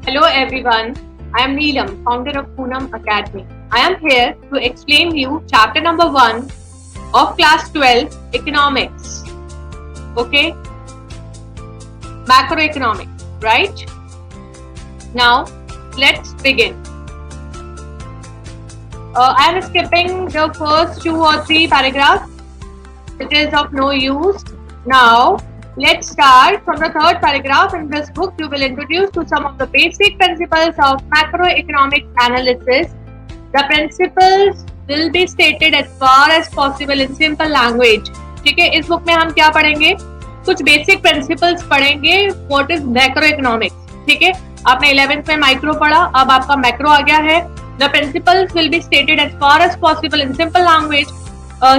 Hello everyone, I am Neelam, founder of Poonam Academy. I am here to explain you chapter number 1 of class 12 economics. Okay, macroeconomics, right? Now let's begin. I am skipping the first 2 or 3 paragraphs. It is of no use. Now let's start from the third paragraph. In this book, you will introduce to some of the basic principles of macroeconomic analysis. The principles will be stated as far as possible in simple language. ठीक है, इस book में हम क्या पढ़ेंगे? कुछ basic principles पढ़ेंगे. What is macro economics. ठीक है, आपने 11th में माइक्रो पढ़ा, अब आपका मैक्रो आ गया है. The principles will be stated as far as possible in simple language.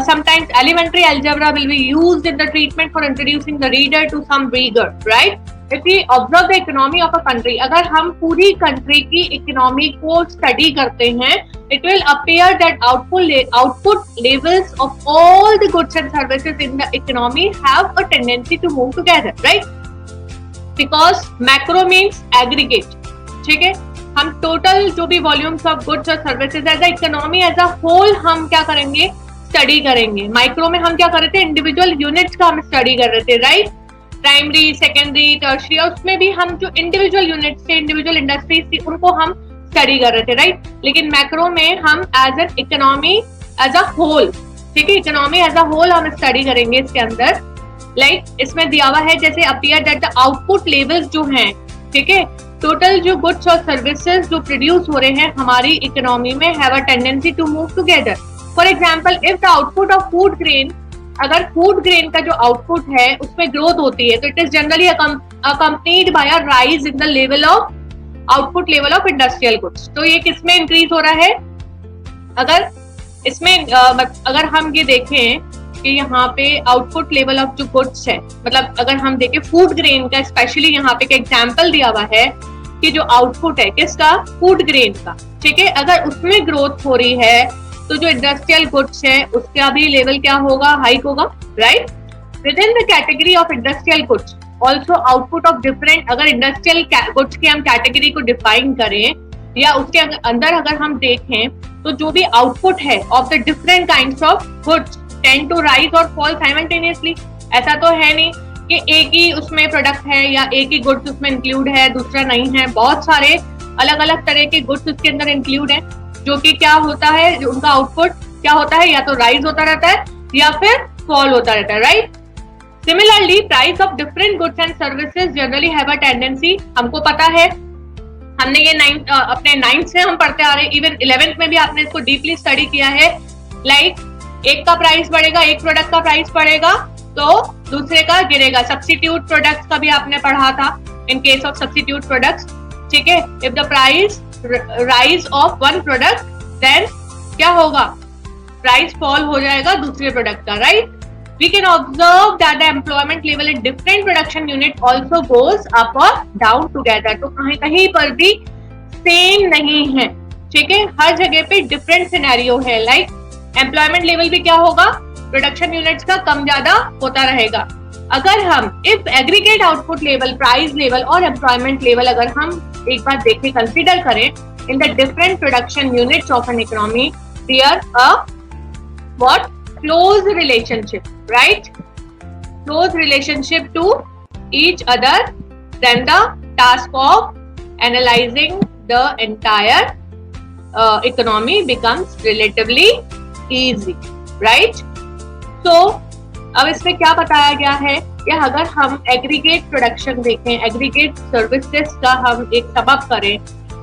Sometimes elementary algebra will be used in the treatment for introducing the reader to some rigor, right? If we observe the economy of a country, अगर हम पूरी country की economy को study करते हैं, it will appear that output levels of all the goods and services in the economy have a tendency to move together, right? Because macro means aggregate. ठीक है, हम टोटल जो भी वॉल्यूम्स ऑफ गुड्स और services as a economy as a whole हम क्या करेंगे? Study करेंगे. माइक्रो में हम क्या कर रहे थे? इंडिविजुअल यूनिट्स का हम स्टडी कर रहे थे, राइट? प्राइमरी, सेकेंडरी, टर्शियरी, उसमें भी हम जो इंडिविजुअल यूनिट्स थे, इंडिविजुअल इंडस्ट्रीज थी, उनको हम स्टडी कर रहे थे, राइट? लेकिन मैक्रो में हम as an economy as a whole, ठीक है, इकोनॉमी एज अ होल हम स्टडी करेंगे इसके अंदर. लाइक इसमें दिया हुआ है जैसे appear that the output levels जो हैं, ठीक है, टोटल जो गुड्स और सर्विसेज जो प्रोड्यूस हो रहे हैं हमारी इकोनॉमी में have a tendency to move together. For example, if the output of food grain, अगर फूड ग्रेन का जो आउटपुट है उसमें ग्रोथ होती है तो it is generally accompanied by a rise in the level of output level of industrial goods. तो ये किसमें इंक्रीज हो रहा है? अगर इसमें अगर हम ये देखें कि यहाँ पे आउटपुट लेवल ऑफ जो गुड्स है, मतलब अगर हम देखें फूड ग्रेन का, स्पेशली यहाँ पे एक एग्जांपल दिया हुआ है कि जो आउटपुट है किसका? फूड ग्रेन का, ठीक है, अगर उसमें ग्रोथ हो रही है तो जो इंडस्ट्रियल गुड्स है उसका भी लेवल क्या होगा? हाइक होगा, right? With in the category of industrial goods also output of different, अगर इंडस्ट्रियल गुड्स की हम कैटेगरी को डिफाइन करें या उसके अंदर अगर हम देखें तो जो भी आउटपुट है of the different kinds of goods tend to rise और फॉल साइमल्टेनियसली. ऐसा तो है नहीं कि एक ही उसमें प्रोडक्ट है या एक ही गुड्स उसमें इंक्लूड है, दूसरा नहीं है. बहुत सारे अलग अलग तरह के गुड्स उसके अंदर इंक्लूड है, जो कि क्या होता है, उनका आउटपुट क्या होता है? या तो राइज होता रहता है या फिर फॉल होता रहता है, right? Similarly price of different goods and services generally have a tendency. हमको पता है, हमने ये अपने 9th से हम पढ़ते आ रहे हैं, इवन 11th में भी आपने इसको डीपली स्टडी किया है. लाइक एक का प्राइस बढ़ेगा, एक प्रोडक्ट का प्राइस बढ़ेगा तो दूसरे का गिरेगा. सब्स्टिट्यूट प्रोडक्ट्स का भी आपने पढ़ा था, in case of substitute products, ठीक है. If the price rise of one product then क्या होगा? प्राइस फॉल हो जाएगा दूसरे प्रोडक्ट का, right? We can observe that the employment level in different production unit also goes up और down together. तो कहीं पर भी सेम नहीं है, ठीक है, हर जगह पे डिफरेंट सिनेरियो है. लाइक एम्प्लॉयमेंट लेवल भी क्या होगा? प्रोडक्शन यूनिट्स का कम ज्यादा होता रहेगा. अगर हम if aggregate output level, price level और एम्प्लॉयमेंट लेवल अगर हम एक बार देखें, कंसीडर करें in the different production units of an economy, there a what? Close relationship, right? Close relationship to each other, then the task of analysing the entire economy becomes relatively easy, right? So अब इसमें क्या बताया गया है कि अगर हम aggregate production देखें, एग्रीगेट सर्विसेज का हम एक सबब करें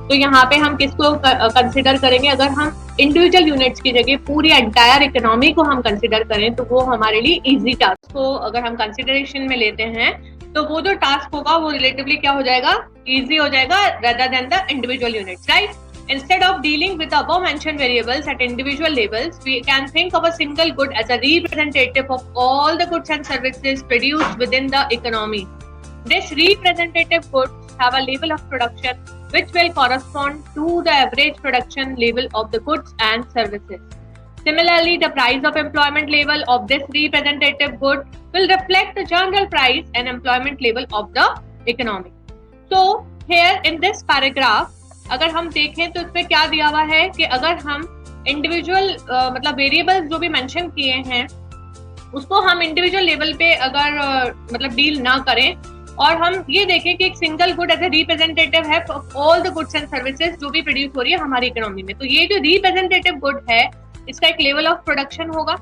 तो यहाँ पे हम किसको कंसिडर करेंगे? अगर हम इंडिविजुअल यूनिट्स की जगह पूरी एंटायर इकोनॉमी को हम कंसिडर करें तो वो हमारे लिए इजी टास्क को अगर हम कंसिडरेशन में लेते हैं तो वो जो टास्क होगा वो रिलेटिवली क्या हो जाएगा? इजी हो जाएगा rather than the individual units, right? Instead of dealing with the above mentioned variables at individual levels, we can think of a single good as a representative of all the goods and services produced within the economy. This representative goods have a level of production which will correspond to the average production level of the goods and services. Similarly, the price of employment level of this representative good will reflect the general price and employment level of the economy. So here in this paragraph अगर हम देखें तो इसमें क्या दिया हुआ है कि अगर हम इंडिविजुअल मतलब वेरिएबल्स जो भी मेंशन किए हैं उसको हम इंडिविजुअल लेवल पे अगर मतलब डील ना करें और हम ये देखें कि एक single good as a representative है all the goods and services जो भी प्रोड्यूस हो रही है हमारी इकोनॉमी में, तो ये जो रिप्रेजेंटेटिव गुड है इसका एक लेवल ऑफ प्रोडक्शन होगा,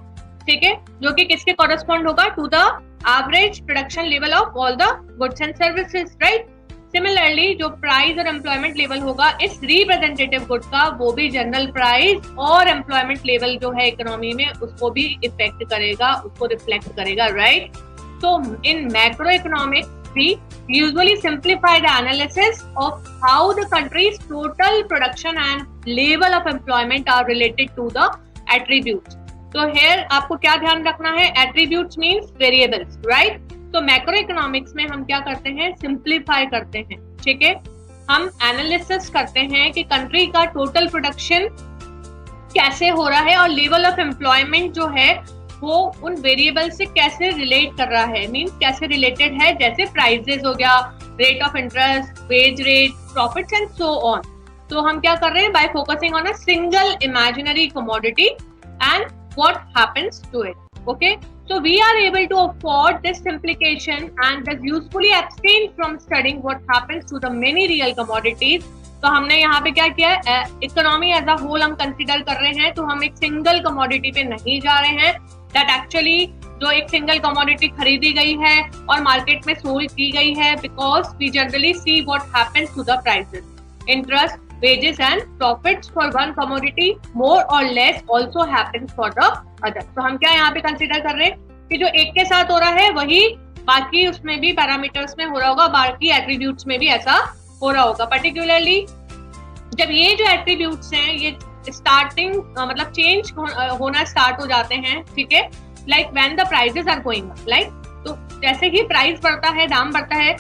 ठीक है, जो कि किसके कॉरेस्पॉन्ड होगा to the average production level of all the goods and services, right. Similarly जो प्राइस और एम्प्लॉयमेंट लेवल होगा इस रिप्रेजेंटेटिव गुड का वो भी जनरल प्राइस और एम्प्लॉयमेंट लेवल जो है इकोनॉमी में उसको भी इफेक्ट करेगा, उसको रिफ्लेक्ट करेगा, राइट। तो इन macro economics we usually simplify the analysis of how the country's total production and level of employment are related to the attributes. तो here आपको क्या ध्यान रखना है, attributes means variables, right? तो मैक्रो इकोनॉमिक्स में हम क्या करते हैं, सिंप्लीफाई करते हैं, ठीक है, हम एनालिसिस करते हैं कि कंट्री का टोटल प्रोडक्शन कैसे हो रहा है और लेवल ऑफ एम्प्लॉयमेंट जो है वो उन वेरिएबल से कैसे रिलेट कर रहा है, मींस कैसे रिलेटेड है, जैसे प्राइसेस हो गया, rate of interest, wage rate, profits and so on. तो हम क्या कर रहे हैं, by focusing on a single imaginary commodity and what happens to it, okay. So we are able to afford this simplification and thus usefully abstain from studying what happens to the many real commodities. तो हमने यहाँ पे क्या किया है, economy as a whole हम consider कर रहे हैं, तो हम एक सिंगल कमोडिटी पे नहीं जा रहे हैं दैट एक्चुअली जो एक सिंगल कमोडिटी खरीदी गई है और मार्केट में सोल्ड की गई है, because we generally see what happens to the prices, interest, wages and profits for one commodity more or less also happens for the other. तो हम क्या यहाँ पे कंसिडर कर रहे हैं कि जो एक के साथ हो रहा है वही बाकी उसमें भी पैरामीटर्स में हो रहा होगा, बाकी एट्रीब्यूट्स में भी ऐसा हो रहा होगा। पर्टिकुलरली जब ये जो एट्रीब्यूट्स हैं ये स्टार्टिंग मतलब चेंज होना स्टार्ट हो जाते हैं, ठीक है, like when the prices are going up, like तो जैसे ही प्राइस बढ़ता है, दाम बढ़ता है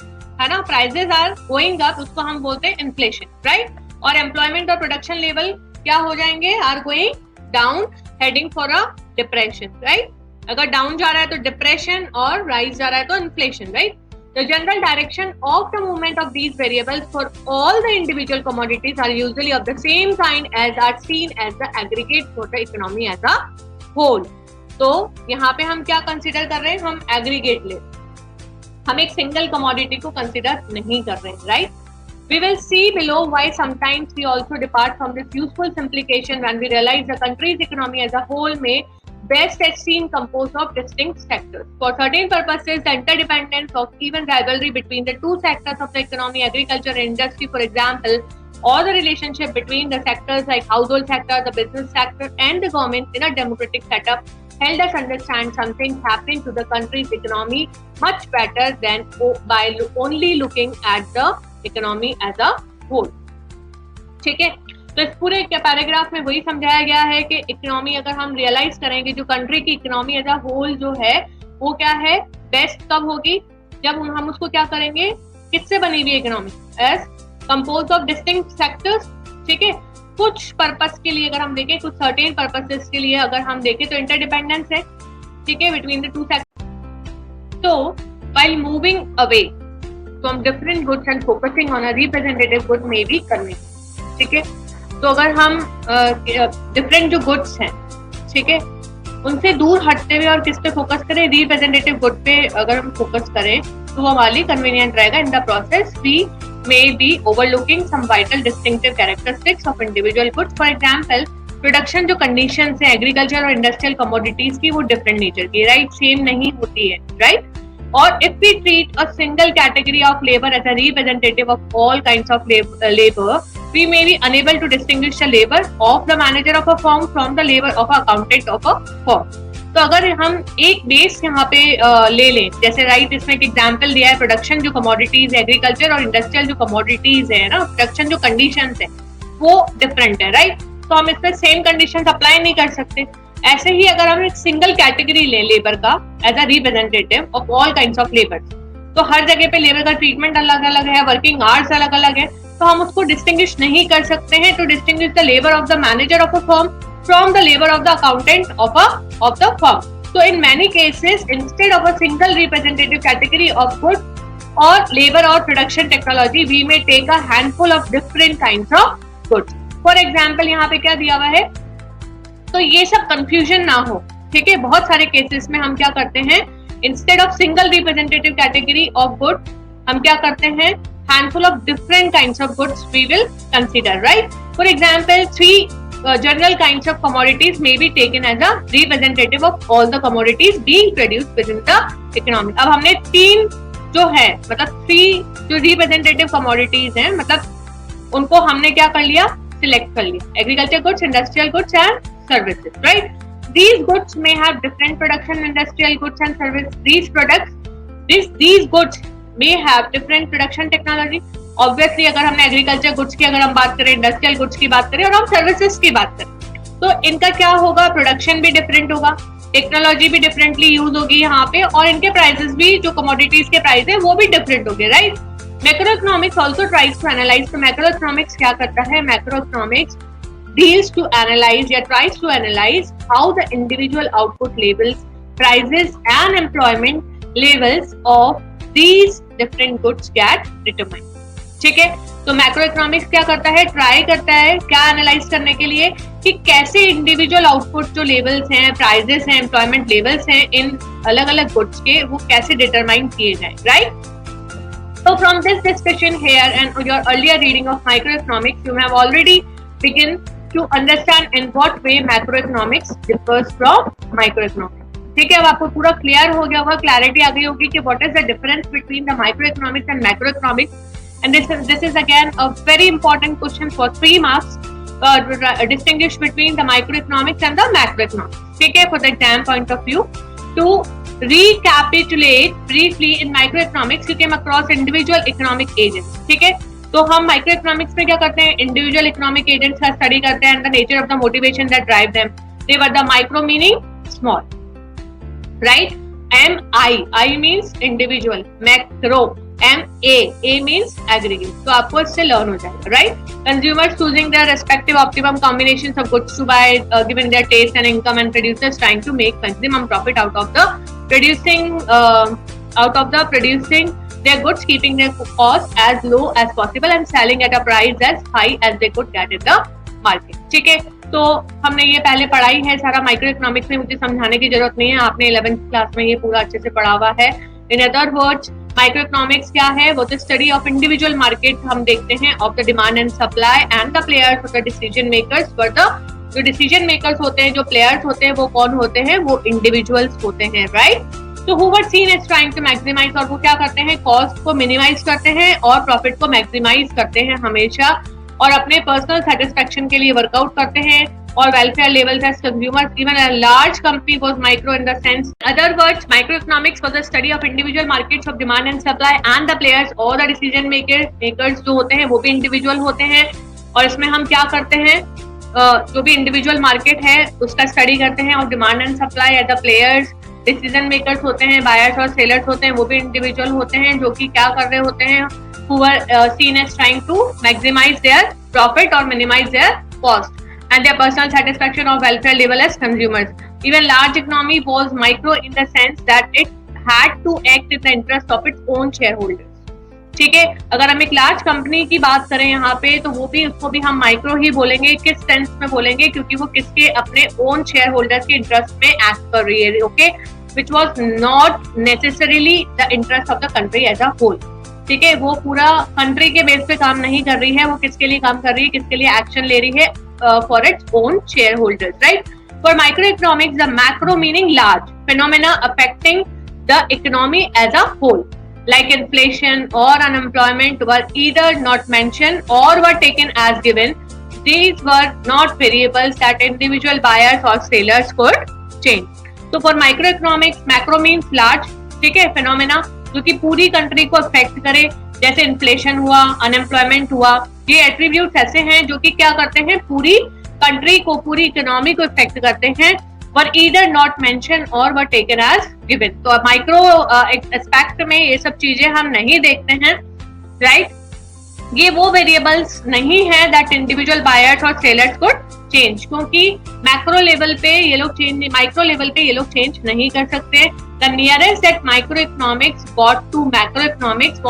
ना, प्राइसेस आर गोइंग अप, उसको हम बोलते हैं इन्फ्लेशन, राइट। और एम्प्लॉयमेंट और प्रोडक्शन लेवल क्या हो जाएंगे, are going down, heading for a depression, right. अगर डाउन जा रहा है तो डिप्रेशन और राइज जा रहा है तो inflation, right. The general direction of the movement of these variables for all the individual commodities are usually of the same kind as are seen as the aggregate for the economy as a whole. तो यहाँ पे हम क्या consider कर रहे हैं, हम aggregate ले, हम एक सिंगल कमोडिटी को कंसिडर नहीं कर रहे हैं, right. We will see below why sometimes we also depart from this useful simplification when we realize the country's economy as a whole may best as seen composed of distinct sectors. For certain purposes, the interdependence of even rivalry between the two sectors of the economy, agriculture and industry, for example, or the relationship between the sectors like household sector, the business sector, and the government in a democratic setup, help us understand something happening to the country's economy much better than by only looking at the economy as a whole, ठीक है। तो इस पूरे paragraph में वही समझाया गया है कि इकोनॉमी अगर हम रियलाइज करेंगे, जो कंट्री की इकोनॉमी एज अ होल जो है वो क्या है, बेस्ट कब होगी, जब हम उसको क्या करेंगे, किससे बनी हुई economy, as compose of distinct sectors, ठीक है। कुछ पर्पस के लिए अगर हम देखें, कुछ सर्टेन पर्पसेस के लिए अगर हम देखें तो इंटरडिपेंडेंस है, ठीक है, बिटवीन द टू सेक्टर्स। तो while moving away from different goods and focusing on a representative good may be convenient, ठीक है। तो अगर हम डिफरेंट जो गुड्स हैं, ठीक है, उनसे दूर हटते हुए और किस पे फोकस करें, रिप्रेजेंटेटिव गुड पे अगर हम फोकस करें तो वो हमारे कन्वीनियंट रहेगा। In the process we may be overlooking some vital distinctive characteristics of individual goods. For example production जो कंडीशंस है एग्रीकल्चर और इंडस्ट्रियल कमोडिटीज की वो डिफरेंट नेचर की, राइट, सेम नहीं होती है, right. Or if we treat a single category of labor as a representative of all kinds of labor, we may be unable to distinguish the labor of the manager of a firm from the labor of a accountant of a firm. तो अगर हम एक base यहाँ पे ले लें, जैसे right इसमें एक एग्जांपल दिया है, प्रोडक्शन जो कमोडिटीज है, एग्रीकल्चर और इंडस्ट्रियल जो कमोडिटीज है ना, प्रोडक्शन जो कंडीशंस है वो डिफरेंट है, राइट। तो हम इसमें सेम कंडीशंस अप्लाई नहीं कर सकते। ऐसे ही अगर हम एक सिंगल कैटेगरी लें लेबर का as a representative of all kinds of labour, तो हर जगह पे लेबर का ट्रीटमेंट अलग अलग है, वर्किंग आवर्स अलग अलग है, तो हम उसको डिस्टिंग्विश नहीं कर सकते हैं to distinguish the labour of the manager of a firm from the labour of the accountant of the firm. So in many cases, instead of a single representative category of goods, और labour और production technology we may take a handful of different kinds of goods. For example यहाँ पे क्या दिया हुआ है, तो ये सब कंफ्यूजन ना हो, ठीक है। बहुत सारे केसेस में हम क्या करते हैं, instead of single representative category of good हम क्या करते हैं, handful of different kinds of goods we will consider, right. For example 3 general kinds of commodities may be taken as a representative of all the commodities being produced within the economy। अब हमने 3 जो है मतलब 3 जो representative commodities हैं, मतलब उनको हमने क्या कर लिया, सिलेक्ट कर लिया, agriculture goods, industrial goods and services, right. These goods may have different production, industrial goods and service। These goods may have different production technology। Obviously अगर हमने एग्रीकल्चर गुड्स की अगर हम बात करें, इंडस्ट्रियल गुड्स की बात करें और हम सर्विसेज की बात करें, तो इनका क्या होगा, प्रोडक्शन भी डिफरेंट होगा, टेक्नोलॉजी भी डिफरेंटली यूज होगी यहाँ पे, और इनके प्राइसेस भी, जो कमोडिटीज के प्राइस है वो भी डिफरेंट होंगे, right. Macro economics also tries to analyse. तो मैक्रो इकोनॉमिक्स क्या करता है, macro economics deals to analyze या tries to analyze how the individual output labels, prices and employment levels of these different goods get determined। ठीक है, तो macro economics क्या करता है, ट्राई करता है क्या एनालाइज करने के लिए कि कैसे इंडिविजुअल आउटपुट जो लेवल्स हैं, प्राइजेस हैं, एम्प्लॉयमेंट लेवल्स हैं इन अलग अलग गुड्स के, वो कैसे डिटरमाइन किए जाए, right. So from this discussion here and your earlier reading of microeconomics, you have already begin to understand in what way macroeconomics differs from microeconomics। ठीक है, अब आपको पूरा क्लियर हो गया होगा, क्लैरिटी आ गई होगी कि what is the difference between the microeconomics and macroeconomics। And this is again a very important question for 3 marks, distinguish between the microeconomics and the macroeconomics। ठीक है, for the exam point of view, to recapitulate briefly in microeconomics you came across individual economic agents। ठीक है, तो हम micro economics में क्या करते हैं, इंडिविजुअल इकोनॉमिक एजेंट्स का स्टडी करते हैं, and the nature of the motivation that drive them. They were the micro meaning small, right. I means individual, macro a means aggregate. तो आपको इससे लर्न हो जाएगा, right. Consumers choosing their respective optimum combinations of goods to buy given their taste and income, and producers trying to make maximum profit out of the producing their goods, keeping their cost as low as possible and selling at a price as high as they could get in the market। ठीक है, तो हमने ये पहले पढ़ाई है सारा micro economics में, मुझे समझाने की जरूरत नहीं है, आपने 11th क्लास में ये पूरा अच्छे से पढ़ा हुआ है। In other words micro economics क्या है, वो the study of individual market हम देखते हैं, of the demand and supply and the players of the decision makers. For the जो डिसीजन मेकर्स होते हैं, जो प्लेयर्स होते हैं, वो कौन होते हैं, वो इंडिविजुअल्स होते हैं, राइट। तो who were seen as trying to maximise, और वो क्या करते हैं, कॉस्ट को मिनिमाइज करते हैं और प्रॉफिट को मैक्सिमाइज करते हैं हमेशा, और अपने पर्सनल सेटिस्फेक्शन के लिए वर्कआउट करते हैं, और welfare levels as consumers. Even a large company was micro in the sense, other words micro economics was the study of individual markets of demand and supply and the players, और the decision makers जो होते हैं वो भी individual होते हैं। और इसमें हम क्या करते हैं, जो भी इंडिविजुअल मार्केट है उसका स्टडी करते हैं, और demand and supply as the players, decision makers होते हैं, बायर्स और सेलर्स होते हैं, वो भी इंडिविजुअल होते हैं, जो कि क्या कर रहे होते हैं, who were seen as trying to maximize their profit or minimize their cost and their personal satisfaction or welfare level as consumers। Even large economy was micro in the sense that it had to act in the interest of its own shareholders। ठीक है, अगर हम एक large company की बात करें यहाँ पे, तो वो भी, उसको भी हम माइक्रो ही बोलेंगे। किस सेंस में बोलेंगे, क्योंकि वो किसके, अपने ओन शेयर होल्डर्स के इंटरेस्ट में एक्ट कर रही है, okay, which was not necessarily the interest of the country as a whole. ठीक है, वो पूरा कंट्री के बेस पे काम नहीं कर रही है, वो किसके लिए काम कर रही है, किसके लिए एक्शन ले रही है, for its own share holders, right. For micro economics the macro meaning large phenomena affecting the economy as a whole, like inflation or unemployment, were either not mentioned or were taken as given। These were not variables that individual buyers or sellers could change। तो for microeconomics, macro means large, ठीक है, phenomena जो कि पूरी country को affect करे, जैसे inflation हुआ, अनएम्प्लॉयमेंट हुआ, ये एट्रीब्यूट्स ऐसे हैं जो कि क्या करते हैं, पूरी कंट्री को, पूरी इकोनॉमी को इफेक्ट करते हैं, were either not mentioned or were taken as given। तो माइक्रो एस्पेक्ट में ये सब चीजें हम नहीं देखते हैं, राइट। ये वो वेरिएबल्स नहीं है दैट इंडिविजुअल बायर्स और सेलर्स कुड चेंज, क्योंकि मैक्रो लेवल पे ये लोग चेंज, माइक्रो लेवल पे ये लोग चेंज नहीं कर सकते। The nearest that micro economics got to macro economics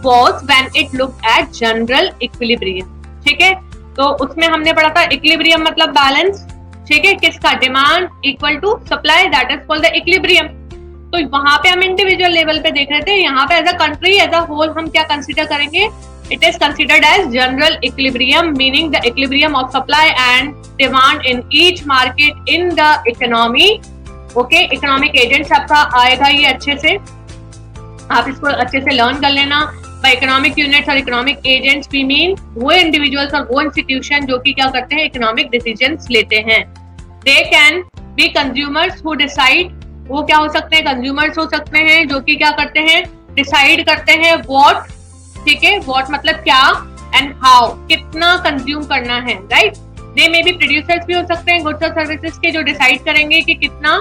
was when it looked at general equilibrium। ठीक है, तो उसमें हमने पढ़ा था इक्विलिब्रियम मतलब बैलेंस, ठीक है, किसका, demand equal to supply, that is called the equilibrium. तो वहां पे हम इंडिविजुअल लेवल पे देख रहे थे, यहाँ पे as a country as a whole हम क्या कंसीडर करेंगे, it is considered as general equilibrium, meaning the equilibrium of supply and demand in each market in the economy. Okay, economic agents आपका आएगा ये अच्छे से, आप इसको अच्छे से लर्न कर लेना। बाय इकोनॉमिक यूनिट्स और इकोनॉमिक एजेंट्स वी मीन वो इंडिविजुअल्स और वो इंस्टीट्यूशन जो कि क्या करते हैं, इकोनॉमिक डिसीजंस लेते हैं। They can be consumers who decide, वो क्या हो सकते हैं, कंज्यूमर्स हो सकते हैं जो कि क्या करते हैं, डिसाइड करते हैं व्हाट, ठीक है, व्हाट मतलब क्या, एंड हाउ कितना कंज्यूम करना है, right. They may be producers भी हो सकते हैं गुड्स और सर्विसेज के, जो डिसाइड करेंगे कि कितना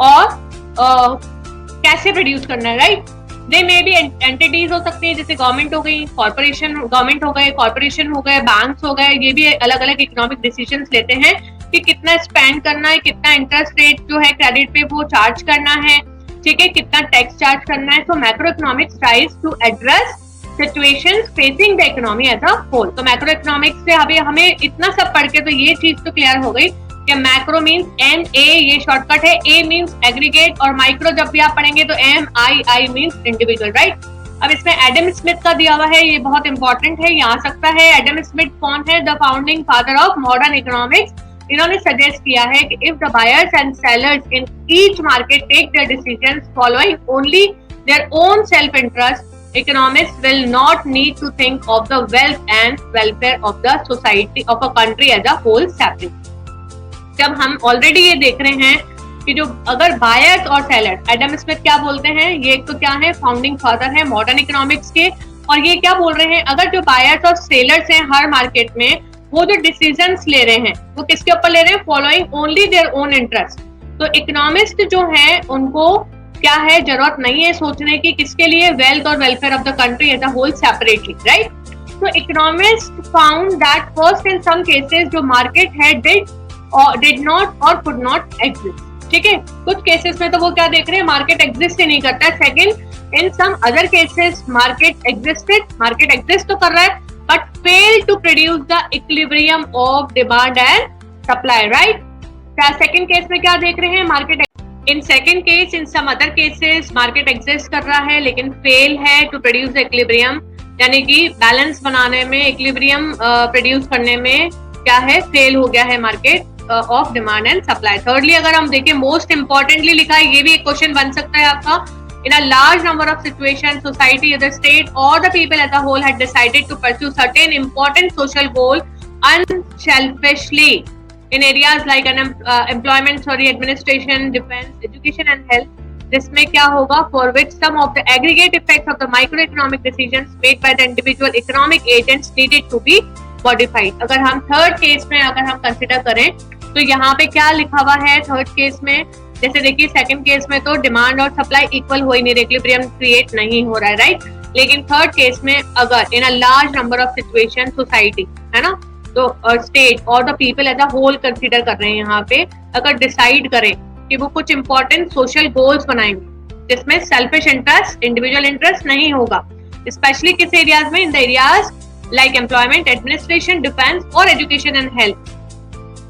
और कैसे प्रोड्यूस करना है, right. They may be entities हो सकती है, जैसे गवर्नमेंट हो गई, कॉर्पोरेशन, गवर्नमेंट हो गए, कॉर्पोरेशन हो गए, बैंक्स हो गए, ये भी अलग अलग इकोनॉमिक डिसीजंस लेते हैं कि कितना स्पेंड करना है, कितना इंटरेस्ट रेट जो है क्रेडिट पे वो चार्ज करना है, ठीक है, कितना टैक्स चार्ज करना है। So macro economics tries to address situations facing the economy as a whole. तो मैक्रो इकोनॉमिक्स से अभी हमें इतना सब पढ़ के तो ये चीज तो क्लियर हो गई कि मैक्रो मीन्स MA, ये शॉर्टकट है, A मीन्स एग्रीगेट, और माइक्रो जब भी आप पढ़ेंगे तो MII मीन्स इंडिविजुअल, राइट। अब इसमें एडम स्मिथ का दिया हुआ है, ये बहुत इंपॉर्टेंट है, ये आ सकता है। एडम स्मिथ कौन है, the founding father of modern economics. इन्होंने सजेस्ट किया है कि if the buyers and sellers in each market take their decisions following only their own self interest, economists will not need to think of the wealth and welfare of the society of a country as a whole separately। जब हम already ये देख रहे हैं कि जो अगर buyers और सेलर्स, एडम स्मिथ क्या बोलते हैं, ये एक तो क्या है, फाउंडिंग फादर है मॉडर्न इकोनॉमिक्स के, और ये क्या बोल रहे हैं, अगर जो बायर्स और सेलर्स हैं हर मार्केट में, वो जो डिसीजंस ले रहे हैं वो किसके ऊपर ले रहे हैं, following only their own interest. तो इकोनॉमिस्ट जो है उनको क्या है, जरूरत नहीं है सोचने की किसके लिए, वेल्थ और welfare of the country as a whole separately, right. तो economist found that first in some cases जो मार्केट है डिड नॉट और कुड नॉट एग्जिस्ट, ठीक है, कुछ केसेस में तो वो क्या देख रहे हैं, मार्केट एग्जिस्ट ही नहीं करता है। Second, in some other cases market existed, market exist तो कर रहा है but fail to produce the equilibrium of demand and supply, right. Second case में क्या देख रहे हैं, market in second case, in some other cases market exist कर रहा है लेकिन फेल है टू प्रोड्यूस द इक्विलिब्रियम, यानी कि बैलेंस बनाने में, इक्विलिब्रियम प्रोड्यूस करने में क्या है, फेल हो गया है market of demand and supply. Thirdly अगर हम देखें, मोस्ट इंपॉर्टेंटली लिखा है, ये भी एक क्वेश्चन बन सकता है आपका, in a large number of situation society, the state और the people as a whole had decided to pursue certain important social goal unselfishly in areas like employment, administration, defense, education and health, जिसमें क्या होगा, for which some of the aggregate effects of the microeconomic decisions made by the individual economic agents needed to be modified। अगर हम third case में अगर हम consider करें तो यहाँ पे क्या लिखा हुआ है थर्ड केस में, जैसे देखिए सेकंड केस में तो डिमांड और सप्लाई इक्वल हो ही नहीं, इक्विलिब्रियम क्रिएट नहीं हो रहा है, राइट। लेकिन थर्ड केस में अगर in a large number of situation society, है ना, तो स्टेट और the people as a whole consider कर रहे हैं, यहाँ पे अगर डिसाइड करें कि वो कुछ इंपॉर्टेंट सोशल गोल्स बनाएंगे जिसमें सेल्फिश इंटरेस्ट, इंडिविजुअल इंटरेस्ट नहीं होगा, स्पेशली किस एरियाज में, in the areas like employment, administration, defence और एजुकेशन एंड हेल्थ।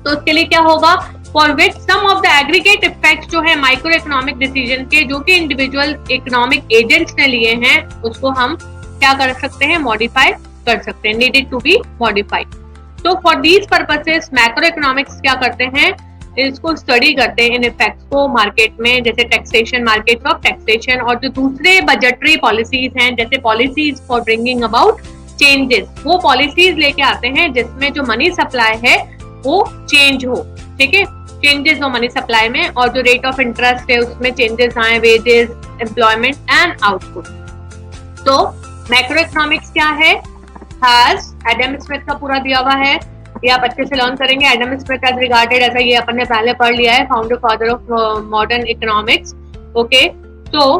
तो उसके लिए क्या होगा, for which some of the aggregate effects जो है माइक्रो इकोनॉमिक डिसीजन के, जो कि इंडिविजुअल इकोनॉमिक एजेंट्स ने लिए हैं, उसको हम क्या कर सकते हैं, मॉडिफाई कर सकते हैं, नीडेड टू बी मॉडिफाइड। तो for these purposes macro economics क्या करते हैं, इसको स्टडी करते हैं इन इफेक्ट्स को मार्केट में, जैसे टैक्सेशन, मार्केट ऑफ टैक्सेशन, और जो दूसरे बजटरी पॉलिसीज हैं जैसे policies for bringing about changes, वो पॉलिसीज लेके आते हैं जिसमें जो मनी सप्लाई है वो चेंज हो, ठीक है, चेंजेस हो मनी सप्लाई में, और जो रेट ऑफ इंटरेस्ट है उसमें चेंजेस आए, वेजेस, एम्प्लॉयमेंट एंड आउटपुट। तो मैक्रो इकोनॉमिक्स क्या है, एडम स्मिथ का पूरा दिया हुआ है, ये आप अच्छे से लर्न करेंगे। एडम स्मिथ एज रिगार्डेड, ऐसा ये अपन ने पहले पढ़ लिया है, founder father of modern economics, okay. तो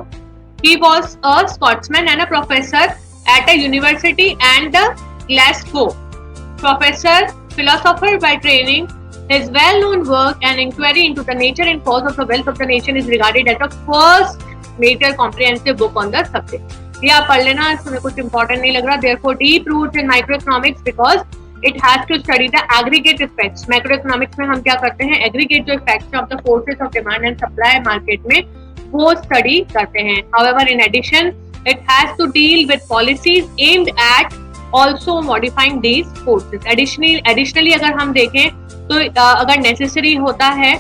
he was a Scotsman and a professor at a university and the Glasgow. Professor, philosopher by training, his well-known work and inquiry into the nature and cause of the wealth of the nation is regarded as the first major comprehensive book on the subject. ये आप पढ़ लेना, इसमें कुछ important नहीं लग रहा. Therefore, deep roots in microeconomics because it has to study the aggregate effects. Macroeconomics में हम क्या करते हैं? Aggregate जो effects of the forces of demand and supply market में वो study करते हैं. However, in addition, it has to deal with policies aimed at also modifying these forces. Additionally अगर हम देखें तो अगर necessary होता है,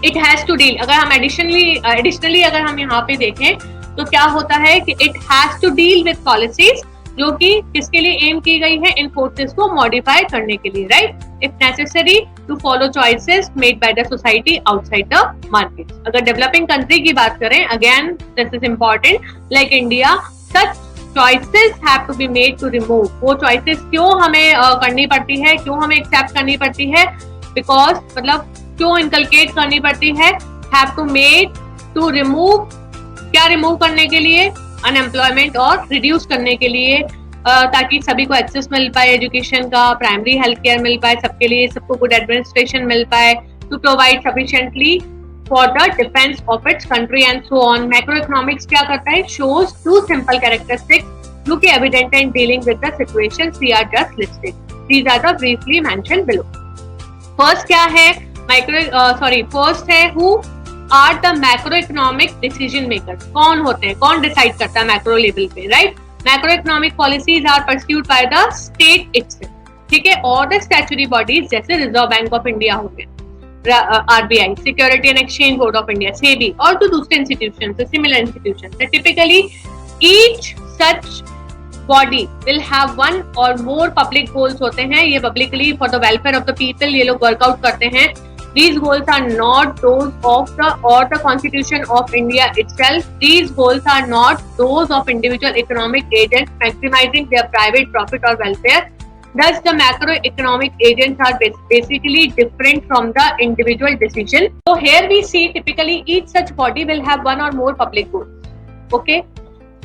it has to deal. अगर हम additionally अगर हम यहाँ पे देखें तो क्या होता है कि it has to deal with policies जो कि किसके लिए एम की गई है? इन फोर्सेस को मॉडिफाई करने के लिए, right? If necessary to follow choices made by the society outside the market. अगर डेवलपिंग कंट्री की बात करें, again this is important, like India, such choices have to be made to remove. वो choices क्यों हमें करनी पड़ती है, क्यों हमें एक्सेप्ट करनी पड़ती है? बिकॉज मतलब क्यों इनकलकेट करनी पड़ती है? Have to made to remove. क्या रिमूव करने के लिए? अनएम्प्लॉयमेंट और रिड्यूस करने के लिए, ताकि सभी को एक्सेस मिल पाए एजुकेशन का, प्राइमरी हेल्थ केयर मिल पाए सबके लिए, सबको गुड एडमिनिस्ट्रेशन मिल पाए, to provide sufficiently for the defence of its country and so on. Macroeconomics क्या करता है? शोज टू सिंपल कैरेक्टरिस्टिक्स जो कि evident in dealing with the situations we are just listed. These are the briefly mentioned below. First क्या है? First है who are the macro economic decision makers. कौन होते हैं? कौन डिसाइड करता है मैक्रो लेवल पे, right? Macro economic policies are pursued by the state itself, ठीक है, और द स्टैट्यूटरी बॉडीज जैसे रिजर्व बैंक ऑफ इंडिया हो गया, RBI, security and exchange board of India, SEBI, और तो दूसरे institution, similar institution. Typically each such body will have one और मोर पब्लिक गोल्स होते हैं. ये publicly for the welfare of the people ये लोग वर्कआउट करते हैं. These goals are not those of the Constitution of India itself. These goals are not those of individual economic agents maximizing their private profit or welfare. Thus, the macroeconomic agents are basically different from the individual decision. So here we see typically each such body will have one or more public goals. Okay.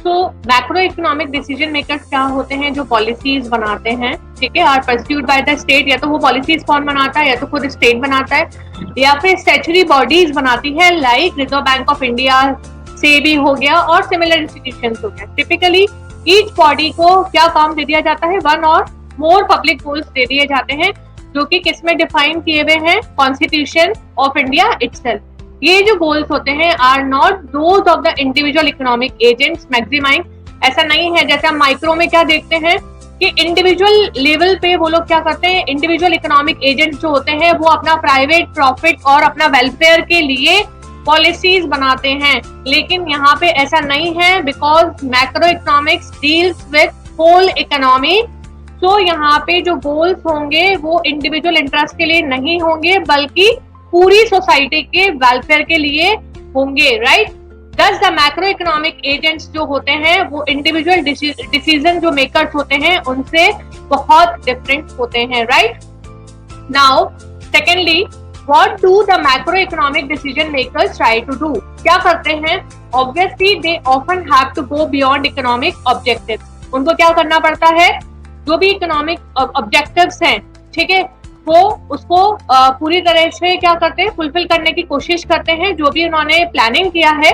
तो macro economic decision makers क्या होते हैं? जो policies बनाते हैं, ठीक है, are pursued by the state. या तो वो पॉलिसीज कौन बनाता है? या तो खुद स्टेट बनाता है, या फिर स्टैट्यूटरी बॉडीज बनाती है, like reserve bank of India, SEBI हो गया, और सिमिलर इंस्टीट्यूशंस हो गया. टिपिकली ईच बॉडी को क्या काम दे दिया जाता है? वन और मोर पब्लिक गोल्स दे दिए जाते हैं, जो कि किसमें डिफाइन किए हुए हैं? Constitution of India itself. ये जो गोल्स होते हैं are not those of the individual economic agents maximizing. ऐसा नहीं है जैसे हम माइक्रो में क्या देखते हैं कि इंडिविजुअल लेवल पे वो लोग क्या करते हैं? इंडिविजुअल इकोनॉमिक एजेंट्स जो होते हैं वो अपना प्राइवेट प्रॉफिट और अपना वेलफेयर के लिए पॉलिसीज बनाते हैं. लेकिन यहाँ पे ऐसा नहीं है, because macro economics deals with whole economy. तो यहाँ पे जो गोल्स होंगे वो इंडिविजुअल इंटरेस्ट के लिए नहीं होंगे, बल्कि पूरी सोसाइटी के वेलफेयर के लिए होंगे, राइट? दस द मैक्रो इकोनॉमिक एजेंट्स जो होते हैं वो इंडिविजुअल डिसीजन जो मेकर्स होते हैं उनसे बहुत डिफरेंट होते हैं, right? Now secondly, what do the macro economic decision makers try to do? क्या करते हैं? Obviously they often have to go beyond economic objectives. उनको क्या करना पड़ता है? जो भी इकोनॉमिक ऑब्जेक्टिव्स हैं, ठीक है, वो उसको पूरी तरह से क्या करते हैं? फुलफिल करने की कोशिश करते हैं, जो भी उन्होंने प्लानिंग किया है.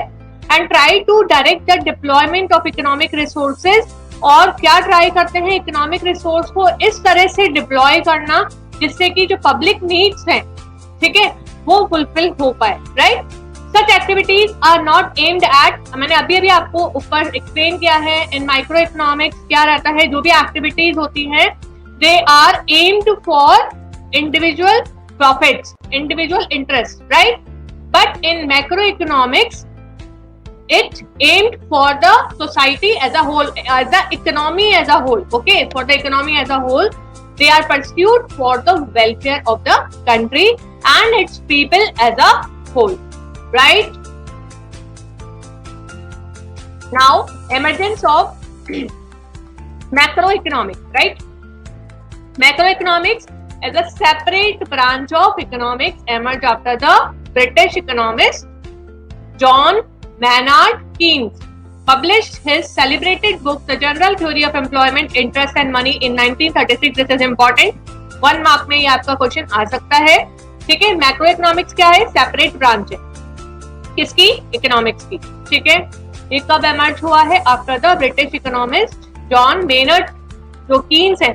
And try to direct the deployment of economic resources. और क्या ट्राई करते हैं? इकोनॉमिक रिसोर्स को इस तरह से डिप्लॉय करना जिससे कि जो पब्लिक नीड्स हैं, ठीक है, वो फुलफिल हो पाए, right? Such activities are not aimed at, मैंने अभी आपको ऊपर एक्सप्लेन किया है, इन माइक्रो इकोनॉमिक्स क्या रहता है? जो भी एक्टिविटीज होती हैं they are aimed for individual profits, individual interest, right? But in macroeconomics, it aimed for the society as a whole, as the economy as a whole. Okay, for the economy as a whole, they are pursued for the welfare of the country and its people as a whole, right? Now, emergence of macroeconomics, right? Macroeconomics as a separate branch of economics emerged after the British economist John Maynard Keynes. published his celebrated book The General Theory of Employment, Interest and Money in 1936. This is important. 1 mark में ये आपका question आ सकता है. ठीक है. Macro economics क्या है? Separate branch है. किसकी? इकोनॉमिक्स की. ठीक है. ये कब एमर्ज हुआ है? After the British economist John Maynard जो कीन्स है,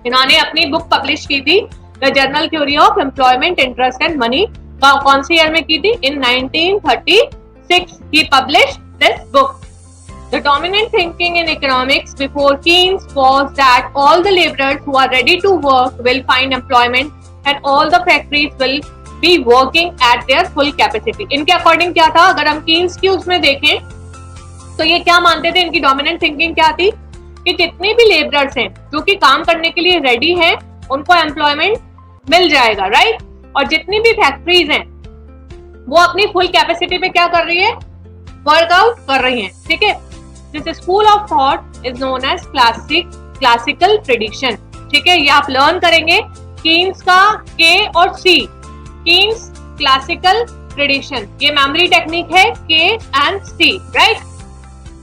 इन्होंने अपनी बुक पब्लिश की थी the general theory of employment, interest and money. कौन सी ईयर में की थी? In 1936 he published this book. The dominant thinking in economics before Keynes was that all the laborers who are ready to work will find employment and all the factories will be working at their full capacity. इनके according क्या था? अगर हम Keynes की उसमें देखें तो ये क्या मानते थे? इनकी डोमिनेंट थिंकिंग क्या थी कि जितने भी लेबरर्स हैं जो कि काम करने के लिए रेडी हैं उनको एम्प्लॉयमेंट मिल जाएगा, राइट? और जितनी भी फैक्ट्रीज हैं वो अपनी फुल कैपेसिटी पे क्या कर रही है? वर्कआउट कर रही हैं. ठीक है. This school of thought is known as classical tradition. ठीक है. ये आप लर्न करेंगे कीन्स का के और सी. कीन्स क्लासिकल ट्रेडिशन, ये मेमोरी टेक्निक है के एंड सी, राइट?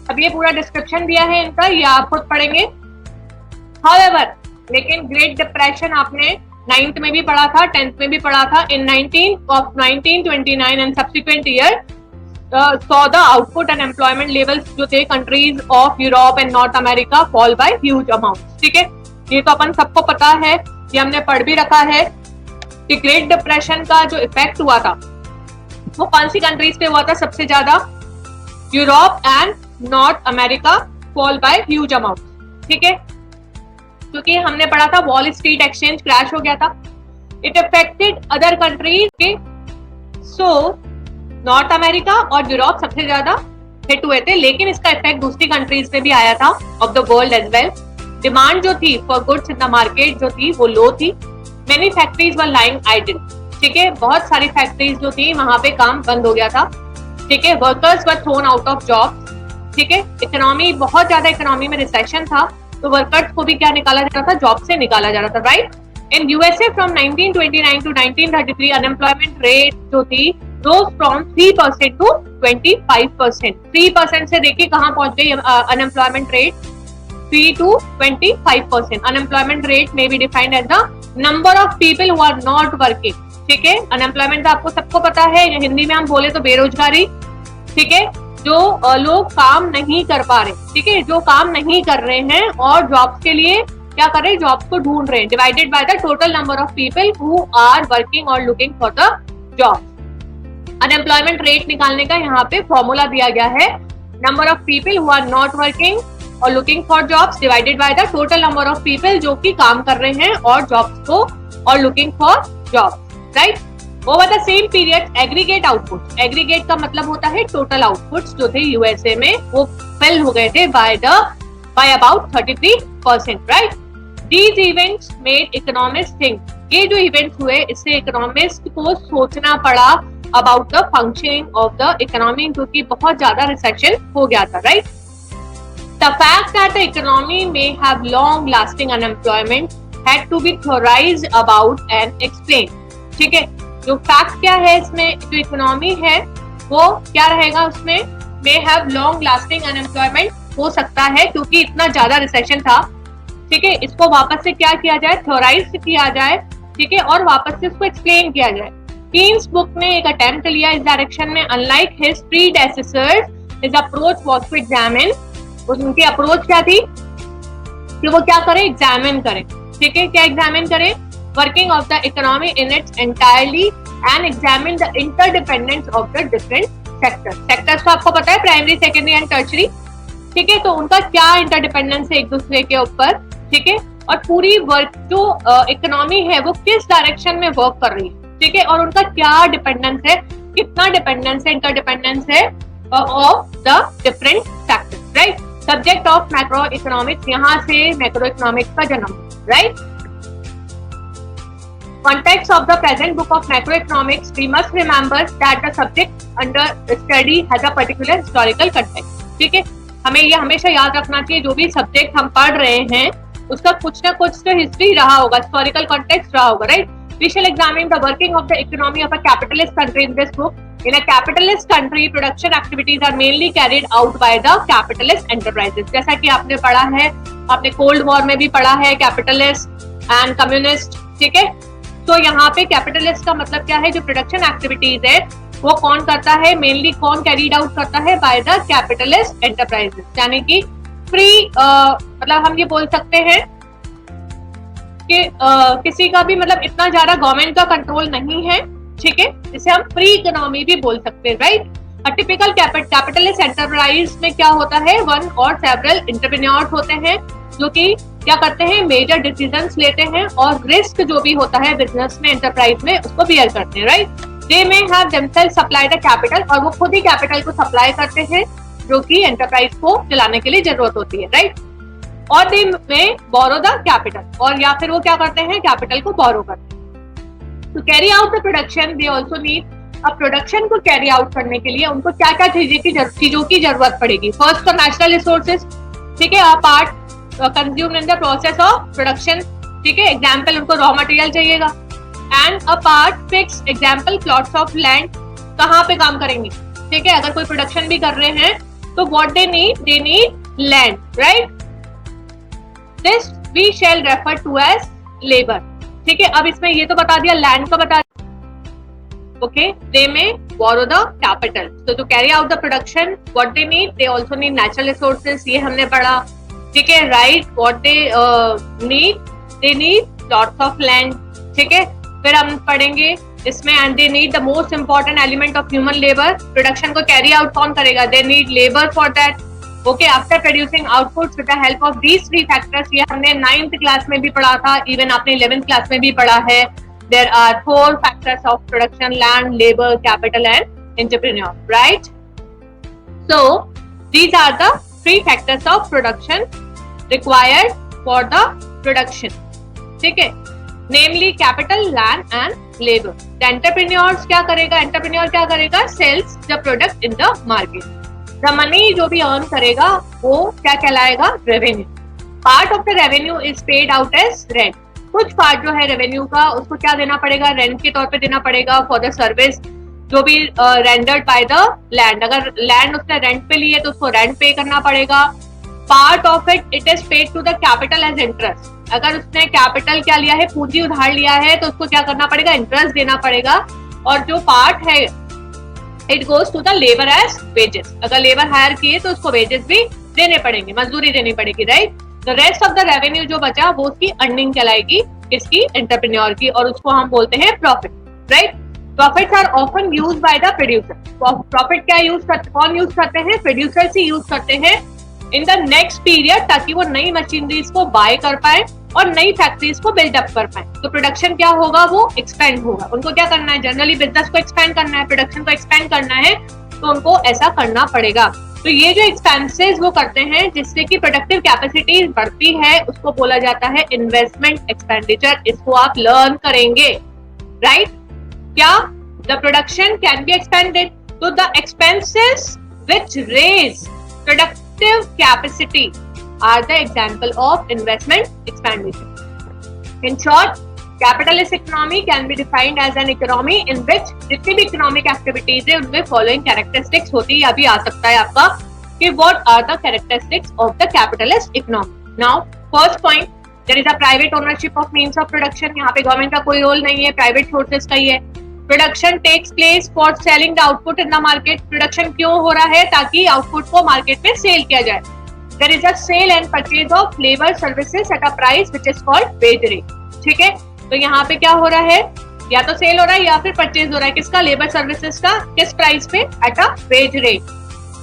अब ये पूरा डिस्क्रिप्शन दिया है इनका, ये आप खुद पढ़ेंगे. हाउएवर, लेकिन ग्रेट डिप्रेशन आपने 9th में भी पढ़ा था, 10th में भी पढ़ा था. इन 1929 and subsequent year saw the output and employment levels जो थे countries of Europe and north America fall bye huge amount. ठीक है. ये तो अपन सबको पता है, ये हमने पढ़ भी रखा है कि ग्रेट डिप्रेशन का जो इफेक्ट हुआ था वो कौन सी कंट्रीज पे हुआ था? सबसे ज्यादा Europe and north America fall bye huge amount. ठीक है. क्योंकि हमने पढ़ा था वॉल स्ट्रीट एक्सचेंज क्रैश हो गया था. इट अफेक्टेड अदर कंट्रीज के. सो नॉर्थ अमेरिका और यूरोप सबसे ज्यादा हिट हुए थे, लेकिन इसका इफेक्ट दूसरी कंट्रीज पे भी आया था of the world as well. Demand जो थी for goods in the market जो थी वो लो थी. Many factories were lying idle. ठीक है. बहुत सारी फैक्ट्रीज जो थी वहां पे काम बंद हो गया था. ठीक है. Workers were thrown out of job. ठीक है. इकोनॉमी बहुत ज्यादा, इकोनॉमी में रिसेशन था तो वर्कर्स को भी क्या निकाला जा रहा था? जॉब से निकाला जा रहा था, right? In USA from 1929 to 1933 unemployment rate जो थी rose from 3% to 25%. 3% से देखिए कहाँ पहुंच गई unemployment rate? 3 to 25%. Unemployment rate may be defined as the number of people who are not working. ठीक है. अनएम्प्लॉयमेंट तो आपको सबको पता है, हिंदी में हम बोले तो बेरोजगारी. ठीक है. जो लोग काम नहीं कर पा रहे. ठीक है. जो काम नहीं कर रहे हैं और जॉब्स के लिए क्या कर रहे हैं? जॉब्स को ढूंढ रहे हैं. Divided by the total number of people who are working और looking for the job. Unemployment rate निकालने का यहाँ पे फॉर्मूला दिया गया है. Number of people who are not working और looking for jobs divided by the total number of people जो कि काम कर रहे हैं और जॉब्स को और looking for jobs, right? Over the same period aggregate output. Aggregate का मतलब होता है टोटल आउटपुट्स जो थे यूएसए में वो फेल हो गए थे by about 33%, right? These events made economists think. ये जो इवेंट्स हुए इससे इकोनॉमिस्ट को सोचना पड़ा about the functioning of the economy, क्योंकि बहुत ज्यादा रिसेशन हो गया था, right? The fact that the economy may have long lasting unemployment had to be theorized about and explained. ठीक है. जो फैक्ट क्या है इसमें, जो इकोनॉमी है वो क्या रहेगा उसमें? may have long lasting unemployment हो सकता है क्योंकि इतना ज्यादा रिसेशन था. ठीक है. इसको वापस से क्या किया जाए? थ्योराइज किया जाए. ठीक है. और वापस से इसको एक्सप्लेन किया जाए. कीन्स बुक ने एक अटेम्प्ट लिया इस डायरेक्शन में. Unlike his predecessors, his approach was to examine. उनकी अप्रोच क्या थी कि वो क्या करें? एग्जामिन करें. ठीक है. क्या एग्जामिन करें? Working of the economy in its entirely and examine the interdependence of the different sectors. Sectors तो आपको पता है, प्राइमरी, सेकेंडरी एंड टर्शरी. ठीक है. तो उनका क्या इंटरडिपेंडेंस है एक दूसरे के ऊपर. ठीक है. और पूरी वर्क जो इकोनॉमी है वो किस डायरेक्शन में वर्क कर रही है. ठीक है. और उनका क्या डिपेंडेंस है, कितना डिपेंडेंस है, इंटरडिपेंडेंस है of the different sectors, right? Subject of macro economics, यहाँ से मैक्रो इकोनॉमिक्स का जन्म, right? Context of the present book of macroeconomics, we must remember that the subject under study has a particular historical context. ठीक है. हमें ये हमेशा याद रखना चाहिए जो भी सब्जेक्ट हम पढ़ रहे हैं उसका कुछ ना कुछ तो हिस्ट्री रहा होगा, हिस्टोरिकल कॉन्टेक्स्ट रहा होगा, right? We shall examine the working of the economy of a capitalist country in this book. In a capitalist country, production activities are mainly carried out by the capitalist enterprises. जैसा कि आपने पढ़ा है, आपने cold war में भी पढ़ा है कैपिटलिस्ट एंड कम्युनिस्ट, ठीक है। तो यहाँ पे कैपिटलिस्ट का मतलब क्या है, जो प्रोडक्शन एक्टिविटीज है वो कौन करता है, मेनली कौन कैरीड आउट करता है, बाय द कैपिटलिस्ट एंटरप्राइजेस, यानी कि फ्री मतलब हम ये बोल सकते हैं कि किसी का भी मतलब इतना ज्यादा गवर्नमेंट का कंट्रोल नहीं है, ठीक है, जिसे हम फ्री इकोनॉमी भी बोल सकते हैं, right. A typical capitalist enterprise में क्या होता है, वन और सेवरल एंटरप्रेन्योर्स होते हैं जो कि क्या करते हैं, मेजर डिसीजंस लेते हैं और रिस्क जो भी होता है बिजनेस में, एंटरप्राइज में, उसको बियर करते हैं, right. They may have themself supply the capital, और वो खुद ही कैपिटल को सप्लाई करते हैं जो कि एंटरप्राइज को चलाने के लिए जरूरत होती है, राइट। और दे मे बोरो द कैपिटल, और या फिर वो क्या करते हैं, कैपिटल को बोरो करते हैं। To carry out the production they also need, अब प्रोडक्शन को कैरी आउट करने के लिए उनको क्या क्या चीजों की जरूरत पड़ेगी। फर्स्ट तो नेचुरल रिसोर्सेज, ठीक है, part consume in the process of production, ठीक है, एग्जाम्पल उनको रॉ मटेरियल चाहिएगा। And a part fix, example plots of land, कहाँ पे काम करेंगे, ठीक है, अगर कोई प्रोडक्शन भी कर रहे हैं तो what they need land, right. This we shall refer to as labour, ठीक है। अब इसमें ये तो बता दिया, लैंड का बता दिया, okay. They may borrow the capital, so to carry out the production what they need, they also need natural resources, ये हमने पढ़ा, ठीक है, right. What they need lots of land, ठीक है। फिर हम पढ़ेंगे इसमें, and they need the most important element of human labour, production को कैरी आउट कौन करेगा, they need labour for that, okay. After producing outputs with the help of these three factors, ये हमने 9th क्लास में भी पढ़ा था, even आपने 11th क्लास में भी पढ़ा है। There are 4 factors of production, land, labour, capital and entrepreneur, right. So these are the 3 factors of production required for the production, ठीक है, namely capital, land and labor. The entrepreneurs क्या करेगा, entrepreneur क्या करेगा, sells the product in the market. The money जो भी earn करेगा वो क्या कहलाएगा, revenue. Part of the revenue is paid out as rent. कुछ part जो है revenue का उसको क्या देना पड़ेगा, rent के तौर पे देना पड़ेगा for the service जो भी rendered by the land. अगर land उसने rent पे ली है तो उसको rent pay करना पड़ेगा। Part of it is paid to the capital as interest, अगर उसने कैपिटल क्या लिया है, पूंजी उधार लिया है, तो उसको क्या करना पड़ेगा, इंटरेस्ट देना पड़ेगा। और जो पार्ट है it goes to the labour as wages, अगर लेबर हायर किए तो उसको वेजेस भी देने पड़ेंगे, मजदूरी देनी पड़ेगी, right. The rest of the revenue जो बचा वो उसकी अर्निंग कहलाएगी, इसकी एंटरप्रेन्योर की, और उसको हम बोलते हैं profit, right. Profits are often used by the producer, profit क्या कौन यूज करते हैं, प्रोड्यूसर्स ही यूज करते हैं इन द नेक्स्ट पीरियड, ताकि वो नई मशीनरीज को बाय कर पाए और नई फैक्ट्रीज को बिल्डअप कर पाए। तो प्रोडक्शन क्या होगा, वो एक्सपेंड होगा। उनको क्या करना है, जनरली बिजनेस को एक्सपेंड करना है, प्रोडक्शन को एक्सपेंड करना है, तो उनको ऐसा करना पड़ेगा। तो ये जो एक्सपेंसेस वो करते हैं जिससे कि प्रोडक्टिव कैपेसिटी बढ़ती है, उसको बोला जाता है इन्वेस्टमेंट एक्सपेंडिचर। इसको आप लर्न करेंगे, राइट। क्या, the production can be expanded, तो the expenses which raise productive capacity are the example of investment expenditure. In short, capitalist economy can be defined as an economy in which जितनी भी economic activities है उनमें following characteristics होती है। अभी आ सकता है आपका कि what are the characteristics of the capitalist economy. Now, first point, there is a private ownership of means of production. यहाँ पे गवर्नमेंट का कोई रोल नहीं है, प्राइवेट सोर्सेज का ही है। Production takes place for selling the output in the market, production क्यों हो रहा है, ताकि आउटपुट को मार्केट में सेल किया जाए। There is a sale and purchase of labour services at a price which is called wage rate, ठीक है। तो यहाँ पे क्या हो रहा है, या तो सेल हो रहा है या फिर परचेज हो रहा है, किसका, लेबर सर्विसेज का, किस प्राइस पे, at a wage rate.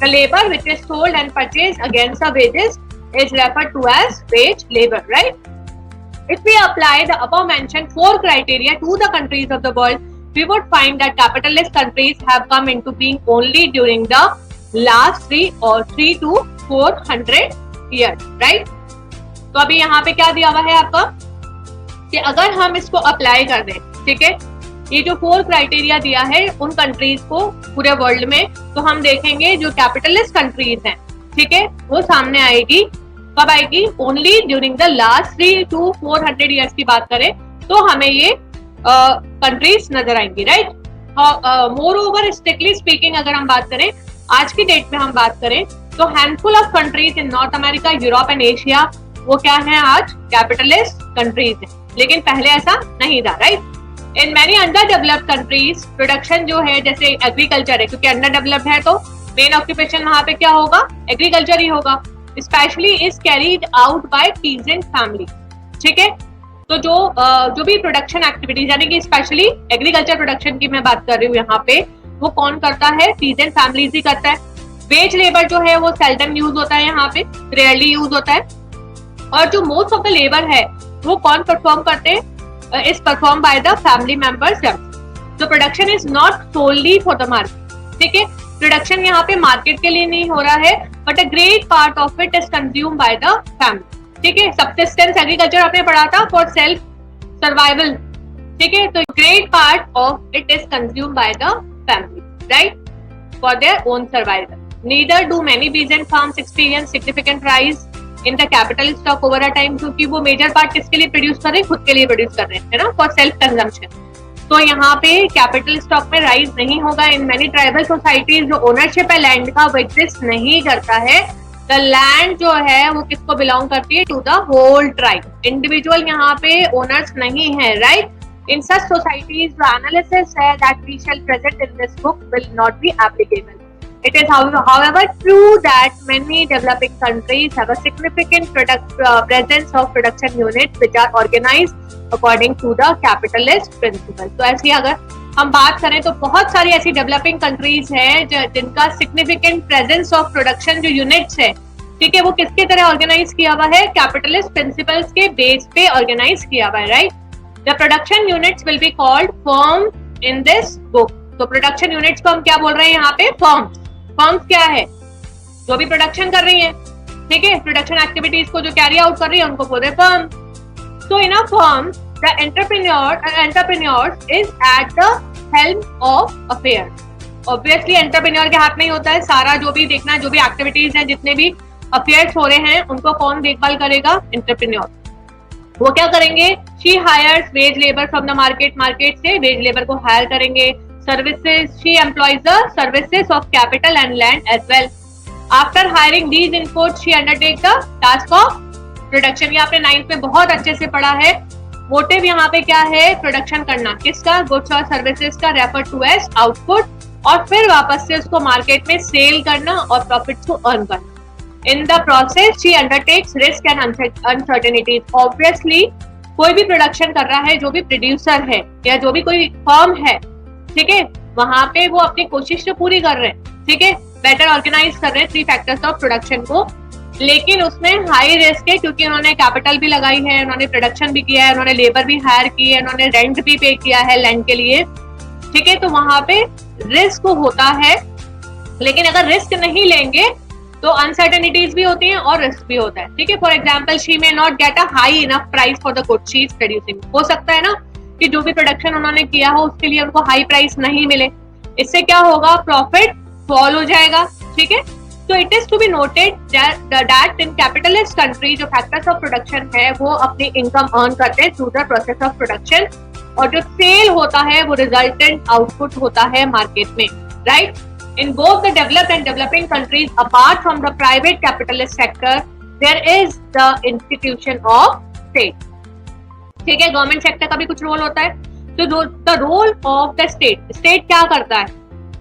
The labour which is sold and purchase against the wages is referred to as wage labour, right. If we apply the above mentioned 4 criteria to the countries of the world, we would find that capitalist countries have come into being only during the last 3 to 400 years, right? तो अभी यहाँ पे क्या दिया हुआ है आपका कि अगर हम इसको अप्लाई कर दें, ठीक है, ये जो 4 क्राइटेरिया दिया है उन कंट्रीज को पूरे वर्ल्ड में, तो हम देखेंगे जो कैपिटलिस्ट कंट्रीज हैं, ठीक है, वो सामने आएगी। कब आएगी, only during the last 3 to 400 years की बात करें तो हमें ये कंट्रीज नजर आएंगी, right. More over strictly speaking अगर हम बात करें, आज की डेट में हम बात करें तो handful of countries in north America, Europe and Asia वो क्या है आज कैपिटलिस्ट कंट्रीज है, लेकिन पहले ऐसा नहीं था, right. In many under developed countries production जो है जैसे एग्रीकल्चर है, क्योंकि अंडर डेवलप्ड है तो मेन ऑक्यूपेशन वहां पे क्या होगा, एग्रीकल्चर ही होगा, specially is carried out by peasant family, ठीक है। तो जो भी प्रोडक्शन एक्टिविटीज यानी कि स्पेशली एग्रीकल्चर प्रोडक्शन की मैं बात कर रही हूँ यहाँ पे, वो कौन करता है, पीजेंट फैमिलीज ही करता है। वेज लेबर जो है वो सेल्डम यूज होता है यहाँ पे, रेयरली यूज होता है, और जो मोस्ट ऑफ द लेबर है वो कौन परफॉर्म करते हैं, is perform by the family members. तो production is not solely for the market, ठीक है। प्रोडक्शन यहाँ पे मार्केट के लिए नहीं हो रहा है, but a great part of it is consume by the family, ठीक है। सबसिस्टेंस एग्रीकल्चर आपने पढ़ा था फॉर सेल्फ सर्वाइवल, ठीक है। तो great part of it is consume by the family, right, for their own survival. Neither do many peasant farms experience significant rise in the capital stock over a time, क्योंकि वो major part किसके लिए produce कर रहे हैं, खुद के लिए प्रोड्यूस कर रहे हैं, है ना, फॉर सेल्फ कंजम्पशन। तो यहाँ पे कैपिटल स्टॉक में राइज नहीं होगा। इन मेनी ट्राइबल सोसाइटीज जो ओनरशिप है लैंड का वो एग्जिस्ट नहीं करता है। द लैंड जो है वो किसको बिलोंग करती है, to the whole tribe, individual यहाँ पे ओनर्स नहीं है, राइट। इन सच सोसाइटीज जो एनालिसिस है that we shall present in this book will not be applicable. It is however true that many developing countries have a significant presence of production units which are organized according to the capitalist principle. तो ऐसी अगर हम बात करें तो बहुत सारी ऐसी डेवलपिंग कंट्रीज हैं जिनका significant presence of production जो यूनिट्स है, ठीक है, वो किसके तरह ऑर्गेनाइज किया हुआ है, कैपिटलिस्ट प्रिंसिपल्स के बेस पे ऑर्गेनाइज किया हुआ है, right. The production units will be called firm in this book. तो प्रोडक्शन यूनिट्स को हम क्या बोल रहे हैं यहाँ पे, फर्म्स। फर्म्स क्या है, जो भी प्रोडक्शन कर रही है, ठीक है, प्रोडक्शन एक्टिविटीज को जो कैरी आउट कर रही है उनको बोलते हैं firm. So in a firm the entrepreneur is at the helm of affair. Obviously entrepreneur के हाथ में ही होता है सारा, जो भी देखना, जो भी एक्टिविटीज हैं, जितने भी अफेयर्स हो रहे हैं उनको कौन देखभाल करेगा, एंटरप्रेन्योर। वो क्या करेंगे, she hires wage labour from the market, market से वेज लेबर को हायर करेंगे। Services, she employs the services of capital and land as well. After hiring these inputs, she undertakes the task of production. ये आपने 9th में बहुत अच्छे से पढ़ा है। मोटिव यहाँ पे क्या है, प्रोडक्शन करना, किसका, गुड्स और सर्विसेज का, रेफर टू एज आउटपुट, और फिर वापस से उसको मार्केट में सेल करना और प्रॉफिट को अर्न करना। इन the process she undertakes risk and uncertainties. Obviously कोई भी प्रोडक्शन कर रहा है, जो भी प्रोड्यूसर है या जो भी कोई फर्म है, ठीक है, वहां पे वो अपनी कोशिश तो पूरी कर रहे हैं, ठीक है, बेटर ऑर्गेनाइज कर रहे हैं 3 फैक्टर्स ऑफ प्रोडक्शन को, लेकिन उसमें हाई रिस्क है क्योंकि उन्होंने कैपिटल भी लगाई है, उन्होंने प्रोडक्शन भी किया है, उन्होंने लेबर भी हायर की है, उन्होंने रेंट भी पे किया है लैंड के लिए, ठीक है। तो वहां पे रिस्क होता है, लेकिन अगर रिस्क नहीं लेंगे तो अनसर्टेनिटीज भी होती हैं और रिस्क भी होता है, ठीक है। For example she may not get a high enough price for the good she is producing. हो सकता है ना कि जो भी प्रोडक्शन उन्होंने किया हो उसके लिए उनको हाई प्राइस नहीं मिले, इससे क्या होगा, प्रॉफिट फॉल हो जाएगा, ठीक है। तो it is to be noted that in capitalist country जो फैक्टर्स ऑफ प्रोडक्शन है वो अपनी इनकम अर्न करते हैं through the process of production, और जो सेल होता है वो रिजल्टेंट आउटपुट होता है मार्केट में, right. In both the developed and developing countries apart from the private capitalist sector there is the institution of state, ठीक है। गवर्नमेंट सेक्टर का भी कुछ रोल होता है। तो the role of the state, state क्या करता है,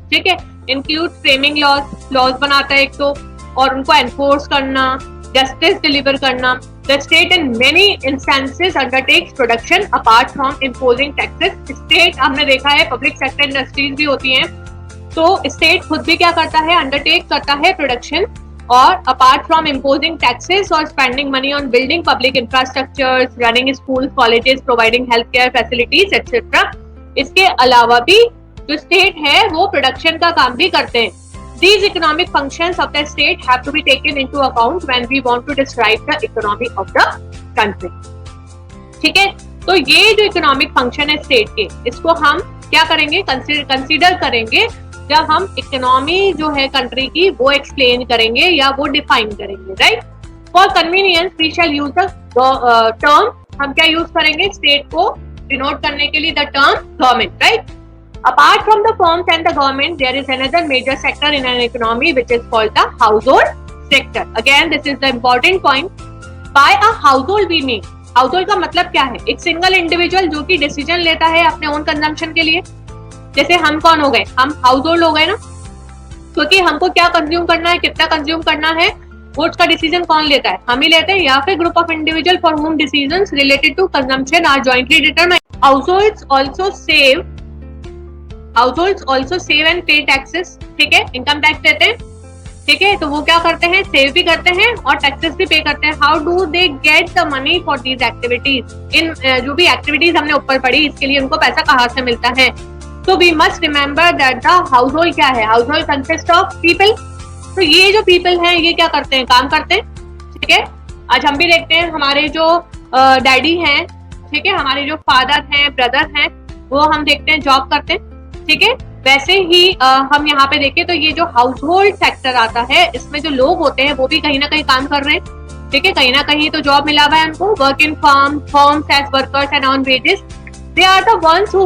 ठीक है, इंक्लूड फ्रेमिंग लॉज बनाता है एक तो, और उनको एनफोर्स करना, जस्टिस डिलीवर करना। The state in many instances undertakes production apart from imposing taxes. State हमने देखा है पब्लिक सेक्टर इंडस्ट्रीज भी होती हैं, तो स्टेट खुद भी क्या करता है, अंडरटेक करता है प्रोडक्शन, और अपार्ट फ्रॉम इम्पोजिंग टैक्सेस और spending money on building public infrastructure, running school, colleges, providing health care facilities etcetera, इसके अलावा भी जो स्टेट है वो प्रोडक्शन का काम भी करते हैं। These economic functions of the state have to be taken into account when we want to describe the economy of the country. ठीक है, तो ये जो इकोनॉमिक फंक्शन है स्टेट के, इसको हम क्या करेंगे, कंसीडर करेंगे जब हम इकोनॉमी जो है कंट्री की वो एक्सप्लेन करेंगे या वो डिफाइन करेंगे, right. For convenience we shall use the term, हम क्या यूज करेंगे, स्टेट को डिनोट करने के लिए the term government, right. Apart from the firms and the government, there is another major sector in an economy which is called the household sector. Again, this is the important point. By a household we mean, household का मतलब क्या है? एक single individual जो कि decision लेता है अपने ओन कंजम्पशन के लिए. जैसे हम कौन हो गए? हम हाउसहोल्ड हो गए ना, क्योंकि हमको क्या कंज्यूम करना है, कितना कंज्यूम करना है, उसका डिसीजन कौन लेता है? हम ही लेते हैं, या फिर group of individual for home decisions related to consumption are jointly determined. Households also save and pay taxes. ठीक है, इनकम टैक्स देते हैं. ठीक है, तो वो क्या करते हैं? सेव भी करते हैं और टैक्सेस भी पे करते हैं. How do they get the money for these activities? इन जो भी एक्टिविटीज हमने ऊपर पढ़ी, इसके लिए उनको पैसा कहाँ से मिलता है? तो we must remember that the household क्या है? Household consist of people. तो ये जो पीपल हैं, ये क्या करते हैं? काम करते हैं. ठीक है, आज हम भी देखते हैं हमारे जो डैडी हैं, ठीक है, हमारे जो फादर हैं, ब्रदर हैं, वो हम देखते हैं जॉब करते हैं. ठीक है, वैसे ही हम यहाँ पे देखें तो ये जो हाउसहोल्ड सेक्टर आता है, इसमें जो लोग होते हैं वो भी कहीं ना कहीं काम कर रहे हैं. ठीक है, कहीं ना कहीं तो जॉब मिला हुआ है उनको. Work in firms as workers and on wages. They are the ones who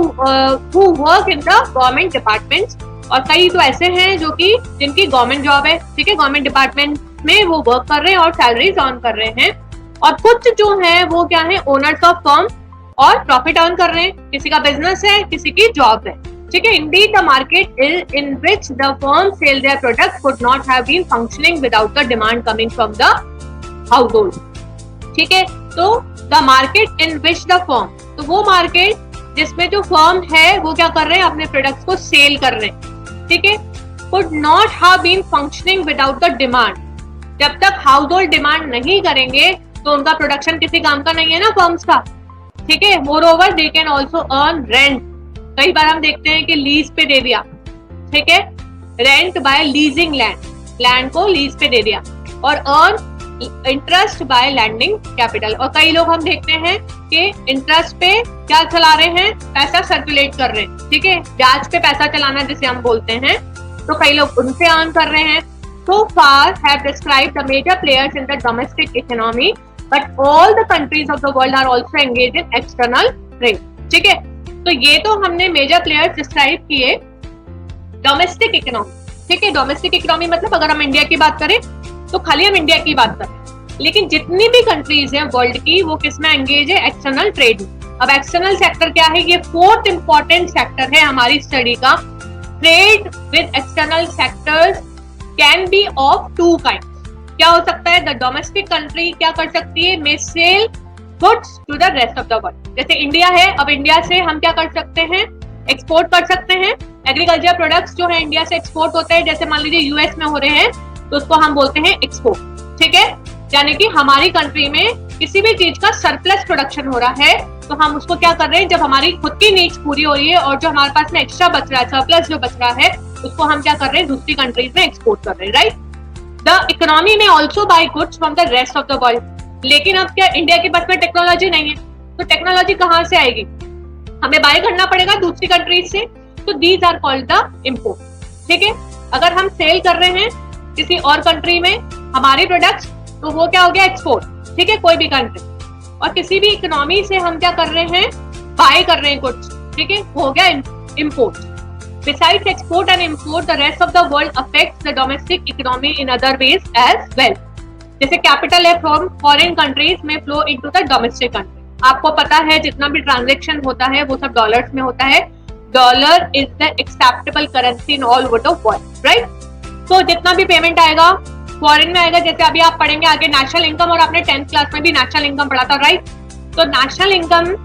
work in the government departments. और कई तो ऐसे हैं जो कि जिनकी गवर्नमेंट जॉब है. ठीक है, गवर्नमेंट डिपार्टमेंट में वो वर्क कर रहे हैं और सैलरीज अर्न कर रहे हैं. और कुछ जो है वो क्या है? ओनर्स ऑफ फर्म और प्रॉफिट अर्न कर रहे हैं. किसी का बिजनेस है, किसी की जॉब है. ठीक है, indeed the market in which the firm sell their products could not have been functioning without the demand coming from the household. ठीक है, तो the market in which the firm, तो वो मार्केट जिसमें जो फर्म है वो क्या कर रहे हैं? अपने प्रोडक्ट्स को सेल कर रहे हैं. ठीक है, could not have been functioning without the demand. जब तक हाउसहोल्ड डिमांड नहीं करेंगे तो उनका प्रोडक्शन किसी काम का नहीं है ना फर्म्स का. ठीक है, moreover they can also earn rent. कई बार हम देखते हैं कि लीज पे दे दिया. ठीक है, rent by leasing land, land को लीज पे दे दिया. और earn interest by landing capital. और कई लोग हम देखते हैं कि इंटरेस्ट पे क्या चला रहे हैं? पैसा सर्कुलेट कर रहे हैं. ठीक है, ब्याज पे पैसा चलाना जिसे हम बोलते हैं, तो कई लोग उनसे अर्न कर रहे हैं. So far have described the major players in the domestic economy, but all the countries of the world are also engaged in external trade. ठीक है, तो ये तो हमने मेजर प्लेयर्स डिस्क्राइब किए डोमेस्टिक इकोनॉमी. ठीक है, डोमेस्टिक इकोनॉमी मतलब अगर हम इंडिया की बात करें तो खाली हम इंडिया की बात करें, लेकिन जितनी भी कंट्रीज हैं वर्ल्ड की, वो किसमें एंगेज है? एक्सटर्नल ट्रेड में. अब एक्सटर्नल सेक्टर क्या है? ये फोर्थ इंपॉर्टेंट सेक्टर है हमारी स्टडी का. Trade with external sectors can be of two kind. क्या हो सकता है? द डोमेस्टिक कंट्री क्या कर सकती है? May sell goods to the rest of the world. जैसे इंडिया है, अब इंडिया से हम क्या कर सकते हैं? एक्सपोर्ट कर सकते हैं. एग्रीकल्चर प्रोडक्ट्स जो है इंडिया से एक्सपोर्ट होते हैं. जैसे मान लीजिए यूएस में हो रहे हैं तो उसको हम बोलते हैं एक्सपोर्ट. ठीक है, यानी कि हमारी कंट्री में किसी भी चीज का सरप्लस प्रोडक्शन हो रहा है तो हम उसको क्या कर रहे हैं? जब हमारी खुद की नीड्स पूरी हो रही है और जो हमारे पास में एक्स्ट्रा बच रहा है, सरप्लस जो बच रहा है, उसको हम क्या कर रहे हैं? दूसरी कंट्रीज में एक्सपोर्ट कर रहे हैं. राइट, द इकोनॉमी में also buy goods from the rest of the world. लेकिन अब क्या इंडिया के पास में टेक्नोलॉजी नहीं है, तो टेक्नोलॉजी कहाँ से आएगी? हमें बाय करना पड़ेगा दूसरी कंट्रीज से. तो these are called the import. ठीक है, अगर हम सेल कर रहे हैं किसी और कंट्री में हमारे प्रोडक्ट्स, तो वो क्या हो गया? एक्सपोर्ट. ठीक है, कोई भी कंट्री. और किसी भी इकोनॉमी से हम क्या कर रहे हैं? बाय कर रहे हैं कुछ. ठीक है, वो हो गया import. Besides export and import, the rest of the world affects the domestic economy in other ways as well. जैसे कैपिटल है फ्रॉम फॉरेन कंट्रीज में flow into the domestic country. आपको पता है जितना भी ट्रांजैक्शन होता है वो सब डॉलर्स में होता है. Dollar is the acceptable currency in all over the world. Right, तो जितना भी पेमेंट आएगा फॉरेन में आएगा. जैसे अभी आप पढ़ेंगे आगे नेशनल इनकम, और आपने 10th क्लास में भी नेशनल इनकम पढ़ा था. राइट, तो नेशनल इनकम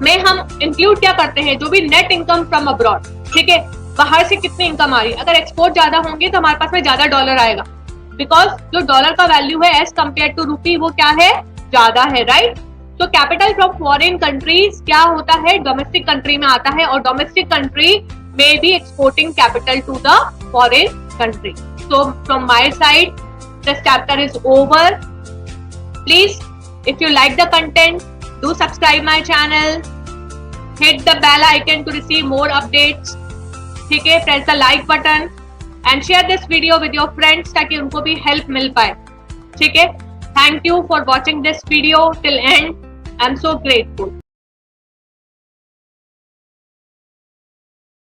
में हम इंक्लूड क्या करते हैं? जो भी नेट इनकम फ्रॉम अब्रॉड. ठीक है, बाहर से कितनी इनकम आ रही है. अगर एक्सपोर्ट ज्यादा होंगे तो हमारे पास में ज्यादा डॉलर आएगा, बिकॉज जो डॉलर का वैल्यू है एज कम्पेयर टू रूपी वो क्या है? ज्यादा है. राइट, तो कैपिटल फ्रॉम फॉरेन कंट्रीज क्या होता है? डोमेस्टिक कंट्री में आता है, और डोमेस्टिक कंट्री में be exporting capital to the foreign country. So from my side this chapter is over. Please, if you like the content, do subscribe my channel, hit the bell icon to receive more updates. ठीक है, press the like button and share this video with your friends ताकि उनको भी help मिल पाए. ठीक है, thank you for watching this video till and. I am so grateful.